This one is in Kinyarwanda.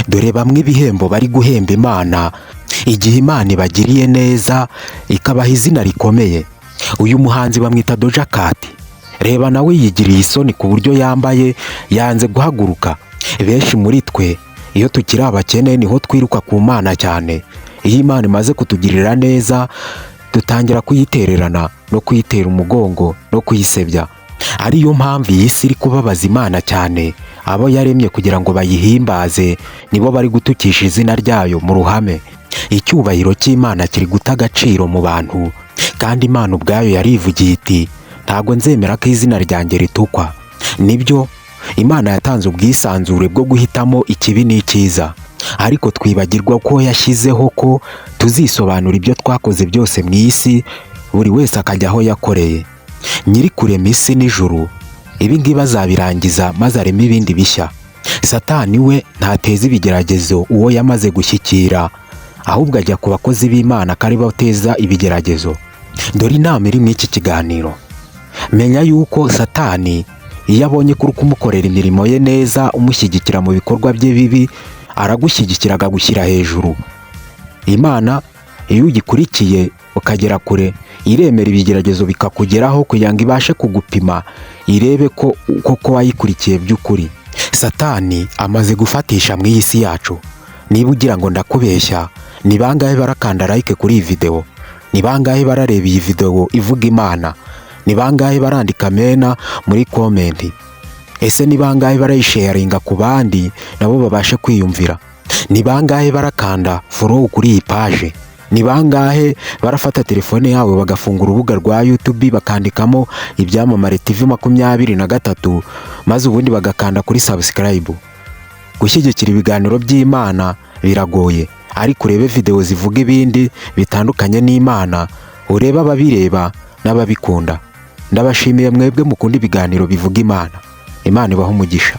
Dore bamwe ibihembo bari guhemba Imana igihe Imana ibagiriye neza ikabaha izina rikomeye. Uyu muhanzi bamwita Doja Cat. Reba nawe yigiriye isoni ku buryo yambaye yanze guhaguruka. Benshi muri twe iyo tukiri abakene niho twiruka ku Mana cyane. Iyo Imana imaze kutugirira neza dutangira kuyitererana no kuyitera umugongo no kuyisebya. Ariyo mpamvu iyi si iri kubabaza Imana cyane. Abo yaremye kugira ngo bayihimbaze nibo bari gutukisha izina ryayo mu ruhame. Icyubahiro cy'Imana kiri guta agaciro mu bantu, kandi Imana ubwayo yarivugiye iti ntabwo nzemera ko izina ryanjye ritukwa. Nibyo, Imana yatanze ubwisanzure bwo guhitamo ikibi n'icyiza, ariko twibagirwa ko yashyizeho ko tuzisobanura ibyo twakoze byose mu isi, buri wese akajya aho yakoreye. Nyiri kurema isi n'ijuru ibi ngibi azabirangiza maze arema ibindi bishya. Satani we ntateza ibigeragezo uwo yamaze gushyikira, ahubwo ajya ku bakozi b'Imana ko ari bo bateza ibigeragezo. Dore inama iri muri iki kiganiro. Menya yuko Satani iyo abonye ko uri kumukorera imirimo ye neza umushyigikira mu bikorwa bye bibi, aragushyigikira akagushyira hejuru. Imana iyo ugikurikiye ukagera kure, iremera ibigeragezo bikakugeraho kugira ngo ibashe kugupima, irebe ko koko wayikurikiye by'ukuri. Satani amaze gufatisha mu iyi si yacu. Niba ugira ngo ndakubeshya, ni bangahe barakanda like kuri iyi video? Ni bangahe barareba iyi video ivuga Imana? Ni bangahe barandika amena muri comment? Ese ni bangahe barayisharinga ku bandi nabo babashe kwiyumvira? Ni bangahe barakanda follow kuri iyi page? Ni bangahe barafata telefone yawe bagafungura urubuga rwa YouTube bakandikamo Ibyamamare TV 23 maze ubundi bagakanda kuri subscribe? Gushyigikira ibiganiro by'Imana biragoye, ariko urebe video zivuga ibindi bitandukanye n'Imana, ureba ababireba n'ababikunda. Ndabashimiye mwebwe mukunda ibiganiro bivuga Imana. Imana ibahe umugisha.